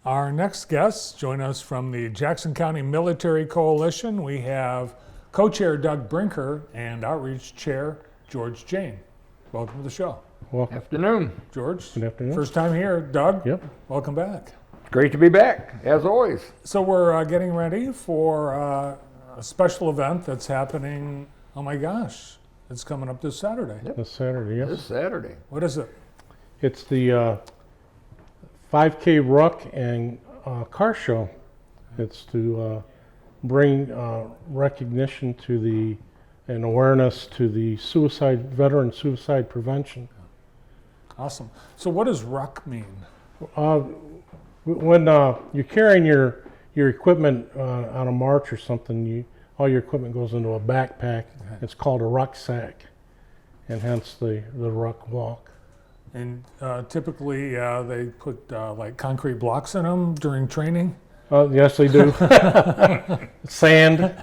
Our next guests join us from the Jackson County Military Coalition. We have Co-Chair Doug Brinker and Outreach Chair George Jane. Welcome to the show. Welcome. Afternoon. George, Good afternoon. first time here. Doug, Yep. welcome back. Great to be back, as always. So we're getting ready for a special event that's happening, oh my gosh, it's coming up this Saturday. Yep. This Saturday, yes. This Saturday. What is it? It's the 5K Ruck and car show. It's to bring recognition to and awareness to the veteran suicide prevention. Awesome. So what does Ruck mean? When you're carrying your equipment on a march or something, all your equipment goes into a backpack. Okay. It's called a rucksack, and hence the Ruck Walk. And typically they put like concrete blocks in them during training. Yes, they do. Sand.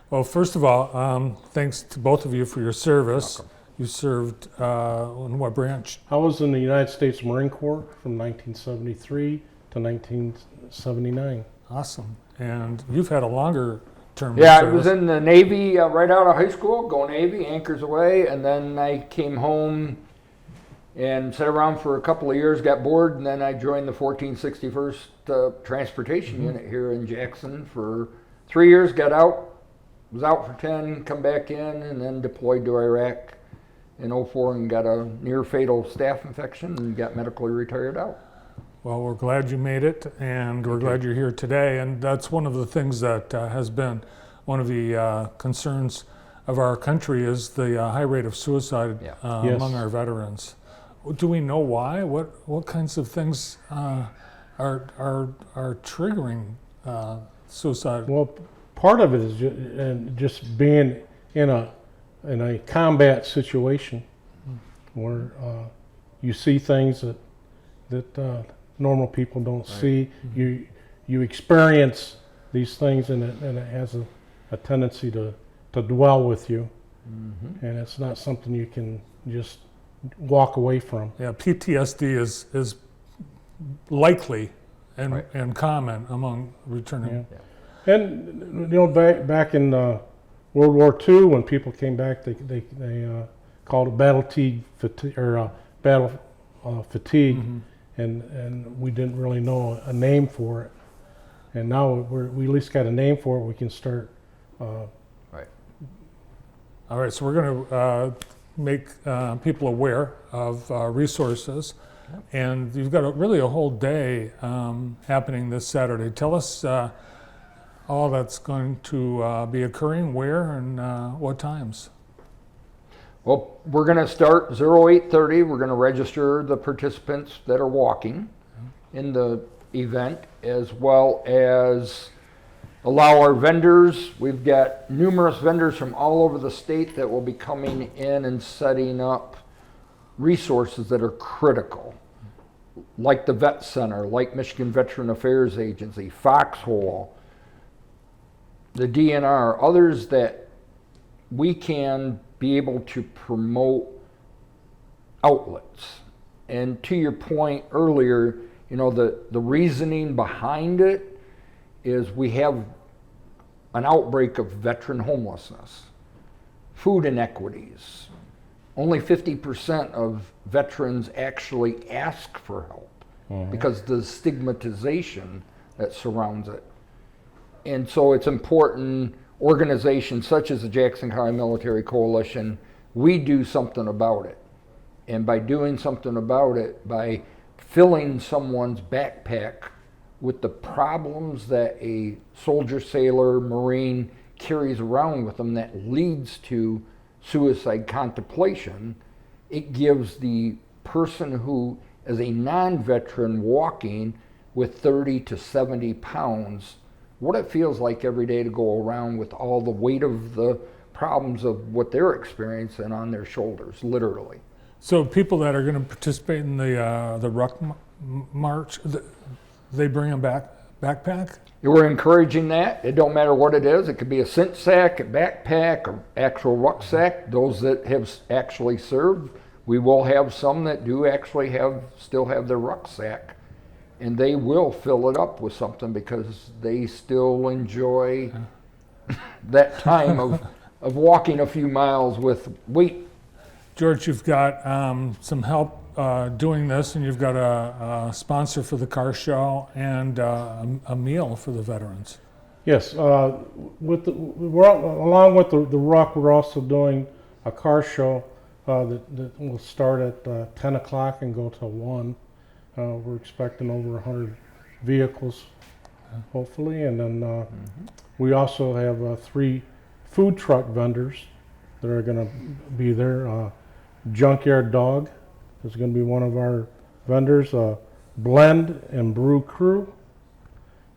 Well, first of all, thanks to both of you for your service. You served in what branch? I was in the United States Marine Corps from 1973 to 1979. Awesome. And you've had a longer term Yeah, I service. was in the Navy right out of high school, go Navy, anchors away, and then I came home and sat around for a couple of years, got bored, and then I joined the 1461st Transportation Unit here in Jackson for 3 years, got out, was out for 10, come back in, and then deployed to Iraq in 04 and got a near fatal staph infection and got medically retired out. Well, we're glad you made it, and we're glad you're here today. And that's one of the things that has been one of the concerns of our country is the high rate of suicide Yes. among our veterans. Do we know why? What kinds of things are triggering suicide? Well, part of it is just being in a combat situation where you see things that normal people don't see. You experience these things, and it has a tendency to dwell with you, and it's not something you can just walk away from. Yeah, PTSD is likely and common among returning. Yeah. And back in World War II, when people came back, they called it battle fatigue, and we didn't really know a name for it. And now we at least got a name for it. We can start. Right. All right, so we're going to make people aware of resources, and you've got really a whole day happening this Saturday. Tell us all that's going to be occurring, where, and what times. Well, we're going to start 08:30. We're going to register the participants that are walking in the event, as well as allow our vendors. We've got numerous vendors from all over the state that will be coming in and setting up resources that are critical, like the Vet Center, like Michigan Veteran Affairs Agency, Foxhole, the DNR, others that we can be able to promote outlets. And to your point earlier, the reasoning behind it is we have an outbreak of veteran homelessness, food inequities. Only 50% of veterans actually ask for help because of the stigmatization that surrounds it. And so it's important, organizations such as the Jackson County Military Coalition, we do something about it. And by doing something about it, by filling someone's backpack with the problems that a soldier, sailor, Marine carries around with them that leads to suicide contemplation, it gives the person who is a non-veteran walking with 30 to 70 pounds what it feels like every day to go around with all the weight of the problems of what they're experiencing on their shoulders, literally. So people that are going to participate in the Ruck March, they bring a backpack? We're encouraging that. It don't matter what it is. It could be a scent sack, a backpack, or actual rucksack. Those that have actually served, we will have some that do actually still have their rucksack. and they will fill it up with something because they still enjoy that time of walking a few miles with weight. George, you've got some help doing this, and you've got a sponsor for the car show and a meal for the veterans. Yes, along with the Ruck, we're also doing a car show that will start at 10 o'clock and go till 1. We're expecting over 100 vehicles, hopefully, and then we also have 3 food truck vendors that are going to be there. Junkyard Dog is going to be one of our vendors, Blend and Brew Crew,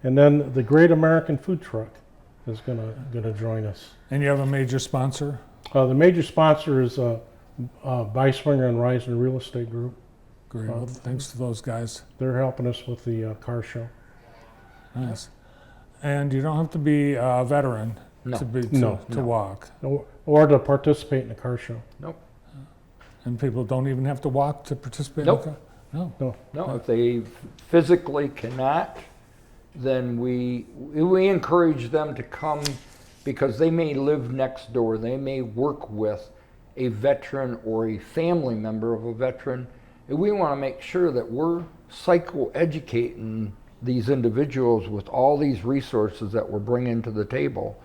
and then the Great American Food Truck is going to join us. And you have a major sponsor? The major sponsor is Beiswinger and Reisner Real Estate Group. Great. Well, thanks to those guys. They're helping us with the car show. Nice. And you don't have to be a veteran No. to walk. Or to participate in the car show. Nope. And people don't even have to walk to participate Nope. in the car? No. No, if they physically cannot, then we encourage them to come because they may live next door. They may work with a veteran or a family member of a veteran. And we want to make sure that we're psychoeducating these individuals with all these resources that we're bringing to the table.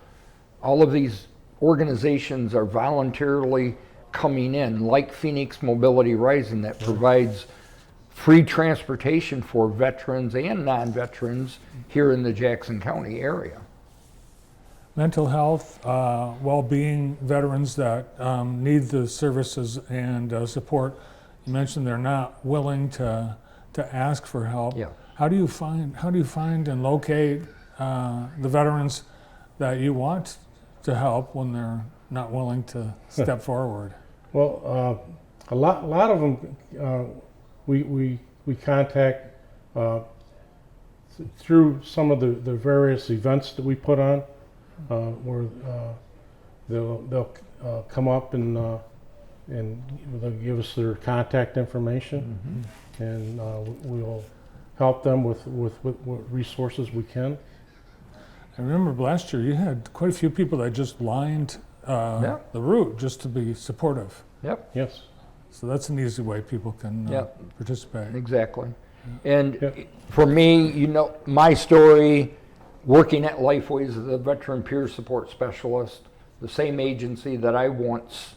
All of these organizations are voluntarily coming in, like Phoenix Mobility Rising, that provides free transportation for veterans and non-veterans here in the Jackson County area. Mental health, well-being, veterans that need the services and support. You mentioned they're not willing to ask for help. Yeah. How do you find and locate the veterans that you want to help when they're not willing to step forward? Well, a lot of them we contact through some of the various events that we put on, where they'll come up and they'll give us their contact information, and we'll help them with what resources we can. I remember last year you had quite a few people that just lined the route just to be supportive. Yep. Yes. So that's an easy way people can participate. Exactly. And for me, my story, working at Lifeways as a veteran peer support specialist, the same agency that I once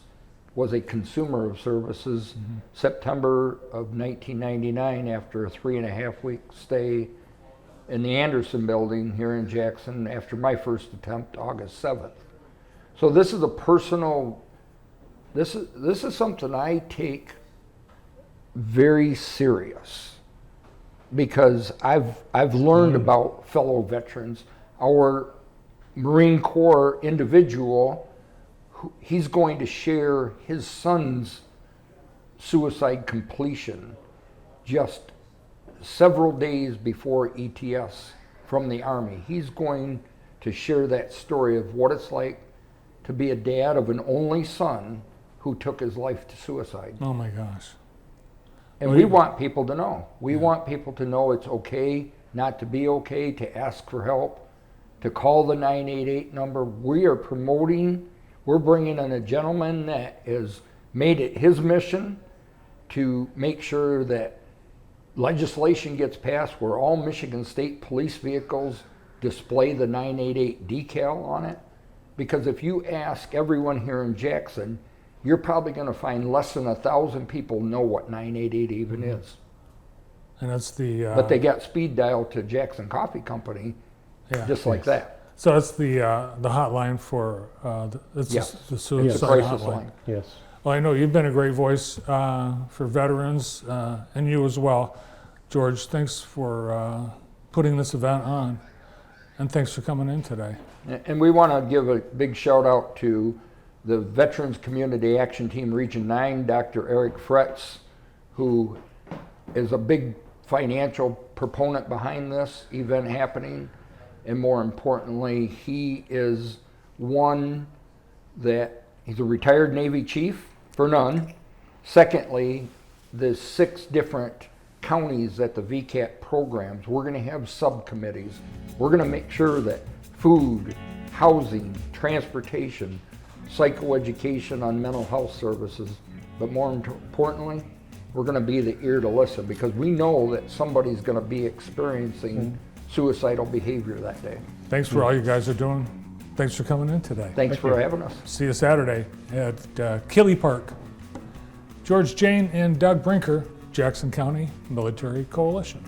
was a consumer of services, September of 1999, after a 3.5-week stay in the Anderson building here in Jackson after my first attempt, August 7th. So this is a personal, this is something I take very serious, because I've learned about fellow veterans. Our Marine Corps individual, he's going to share his son's suicide completion just several days before ETS from the Army. He's going to share that story of what it's like to be a dad of an only son who took his life to suicide. Oh my gosh. And we want people to know. We want people to know it's okay not to be okay, to ask for help, to call the 988 number. We are promoting, we're bringing in a gentleman that has made it his mission to make sure that legislation gets passed where all Michigan State police vehicles display the 988 decal on it. Because if you ask everyone here in Jackson, you're probably going to find less than 1,000 people know what 988 even is. And that's the. But they got speed dial to Jackson Coffee Company, just like that. So that's the hotline for the suicide crisis hotline. line. Yes. Well, I know you've been a great voice for veterans, and you as well, George. Thanks for putting this event on, and thanks for coming in today. And we want to give a big shout out to the Veterans Community Action Team Region 9, Dr. Eric Fretz, who is a big financial proponent behind this event happening. And more importantly, he is one that he's a retired Navy chief for none. Secondly, the 6 different counties at the VCAT programs, we're gonna have subcommittees. We're gonna make sure that food, housing, transportation, psychoeducation on mental health services, but more importantly, we're gonna be the ear to listen, because we know that somebody's gonna be experiencing suicidal behavior that day. Thanks for all you guys are doing. Thanks for coming in today. Thanks for having us. See you Saturday at Killey Park. George Jane and Doug Brinker, Jackson County Military Coalition.